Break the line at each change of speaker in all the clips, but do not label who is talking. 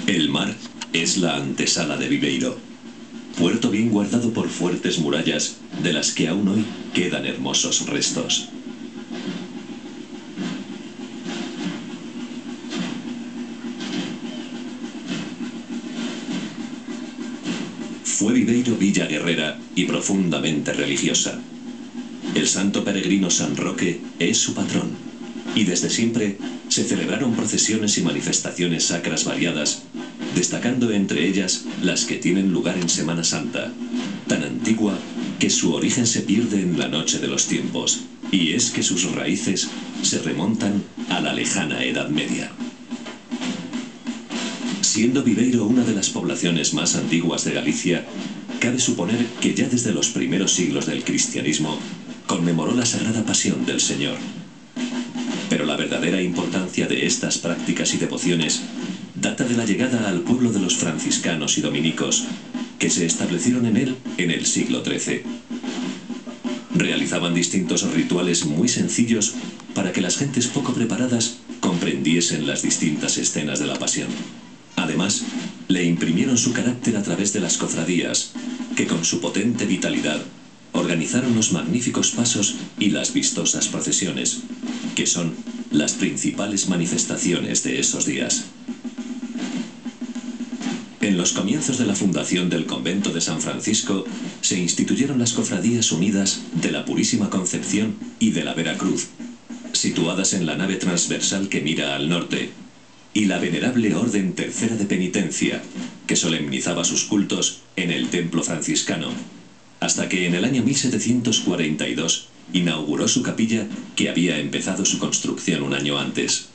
El mar es la antesala de Viveiro, puerto bien guardado por fuertes murallas de las que aún hoy quedan hermosos restos. Fue Viveiro villa guerrera y profundamente religiosa. El santo peregrino San Roque es su patrón, y desde siempre se celebraron procesiones y manifestaciones sacras variadas, destacando entre ellas las que tienen lugar en Semana Santa, tan antigua que su origen se pierde en la noche de los tiempos, y es que sus raíces se remontan a la lejana Edad Media. Siendo Viveiro una de las poblaciones más antiguas de Galicia, cabe suponer que ya desde los primeros siglos del cristianismo conmemoró la Sagrada Pasión del Señor. Pero la verdadera importancia de estas prácticas y devociones data de la llegada al pueblo de los franciscanos y dominicos, que se establecieron en él en el siglo XIII. Realizaban distintos rituales muy sencillos para que las gentes poco preparadas comprendiesen las distintas escenas de la Pasión. Además, le imprimieron su carácter a través de las cofradías, que con su potente vitalidad organizaron los magníficos pasos y las vistosas procesiones, que son las principales manifestaciones de esos días. En los comienzos de la fundación del convento de San Francisco se instituyeron las cofradías unidas de la Purísima Concepción y de la Vera Cruz, situadas en la nave transversal que mira al norte, y la venerable Orden Tercera de Penitencia, que solemnizaba sus cultos en el templo franciscano, hasta que en el año 1742 inauguró su capilla, que había empezado su construcción un año antes.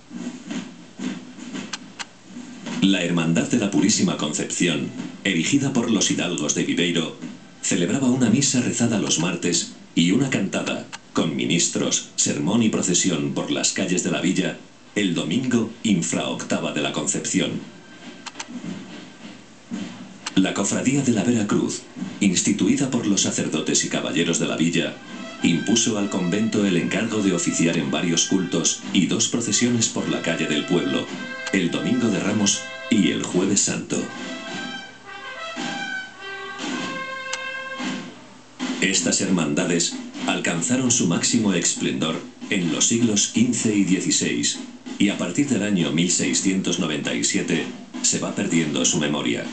La Hermandad de la Purísima Concepción, erigida por los hidalgos de Viveiro, celebraba una misa rezada los martes y una cantada, con ministros, sermón y procesión por las calles de la villa, el domingo infraoctava de la Concepción. La Cofradía de la Vera Cruz, instituida por los sacerdotes y caballeros de la villa, impuso al convento el encargo de oficiar en varios cultos y 2 procesiones por la calle del pueblo, el Domingo de Ramos y el Jueves Santo. Estas hermandades alcanzaron su máximo esplendor en los siglos XV y XVI, y a partir del año 1697 se va perdiendo su memoria.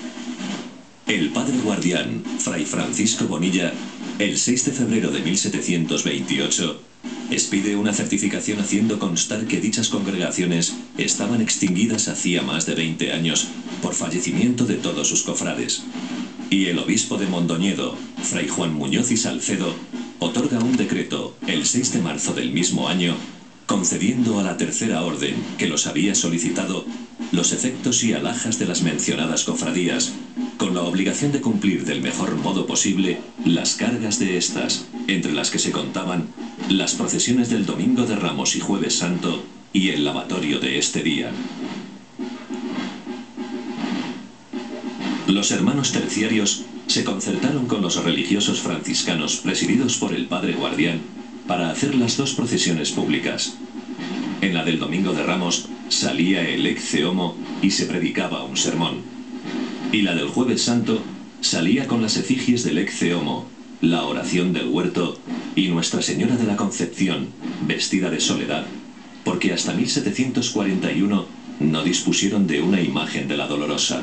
El padre guardián, Fray Francisco Bonilla, el 6 de febrero de 1728, expide una certificación haciendo constar que dichas congregaciones estaban extinguidas hacía más de 20 años por fallecimiento de todos sus cofrades. Y el obispo de Mondoñedo, Fray Juan Muñoz y Salcedo, otorga un decreto el 6 de marzo del mismo año, concediendo a la Tercera Orden, que los había solicitado, los efectos y alhajas de las mencionadas cofradías, con la obligación de cumplir del mejor modo posible las cargas de estas, entre las que se contaban las procesiones del Domingo de Ramos y Jueves Santo y el lavatorio de este día. Los hermanos terciarios se concertaron con los religiosos franciscanos presididos por el padre guardián para hacer las 2 procesiones públicas. En la del Domingo de Ramos salía el ecce homo y se predicaba un sermón, y la del Jueves Santo salía con las efigies del ecce homo, la oración del huerto y Nuestra Señora de la Concepción, vestida de soledad, porque hasta 1741 no dispusieron de una imagen de la Dolorosa.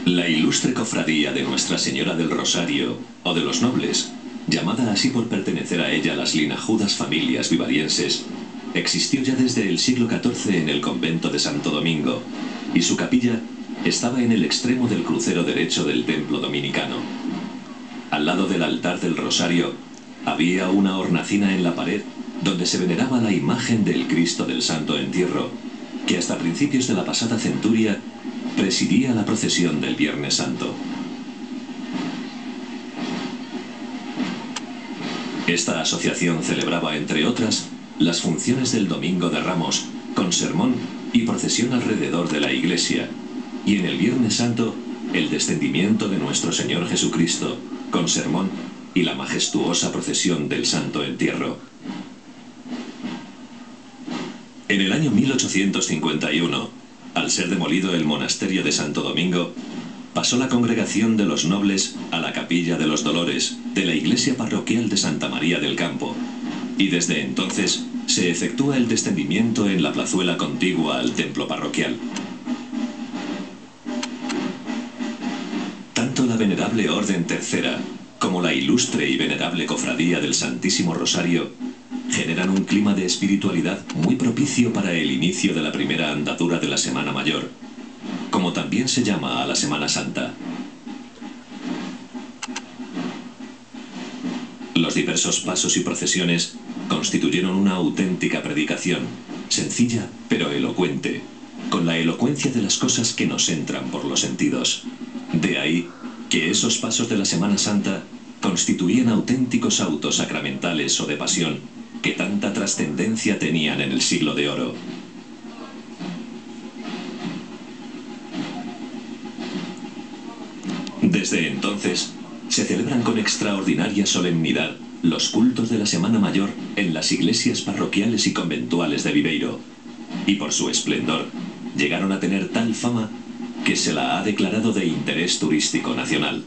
La ilustre cofradía de Nuestra Señora del Rosario, o de los Nobles, llamada así por pertenecer a ella las linajudas familias vivarienses, existió ya desde el siglo XIV en el convento de Santo Domingo, y su capilla estaba en el extremo del crucero derecho del templo dominicano. Al lado del altar del Rosario había una hornacina en la pared donde se veneraba la imagen del Cristo del Santo Entierro, que hasta principios de la pasada centuria presidía la procesión del Viernes Santo. Esta asociación celebraba, entre otras, las funciones del Domingo de Ramos, con sermón y procesión alrededor de la iglesia, y en el Viernes Santo, el descendimiento de nuestro Señor Jesucristo, con sermón y la majestuosa procesión del Santo Entierro. En el año 1851, al ser demolido el monasterio de Santo Domingo, pasó la congregación de los nobles a la Capilla de los Dolores de la iglesia parroquial de Santa María del Campo, y desde entonces se efectúa el descendimiento en la plazuela contigua al templo parroquial. Tanto la venerable Orden Tercera como la ilustre y venerable Cofradía del Santísimo Rosario generan un clima de espiritualidad muy propicio para el inicio de la primera andadura de la Semana Mayor, como también se llama a la Semana Santa. Los diversos pasos y procesiones constituyeron una auténtica predicación, sencilla pero elocuente, con la elocuencia de las cosas que nos entran por los sentidos. De ahí que esos pasos de la Semana Santa constituían auténticos autos sacramentales o de pasión que tanta trascendencia tenían en el Siglo de Oro. Desde entonces, se celebran con extraordinaria solemnidad los cultos de la Semana Mayor en las iglesias parroquiales y conventuales de Viveiro, y por su esplendor llegaron a tener tal fama que se la ha declarado de interés turístico nacional.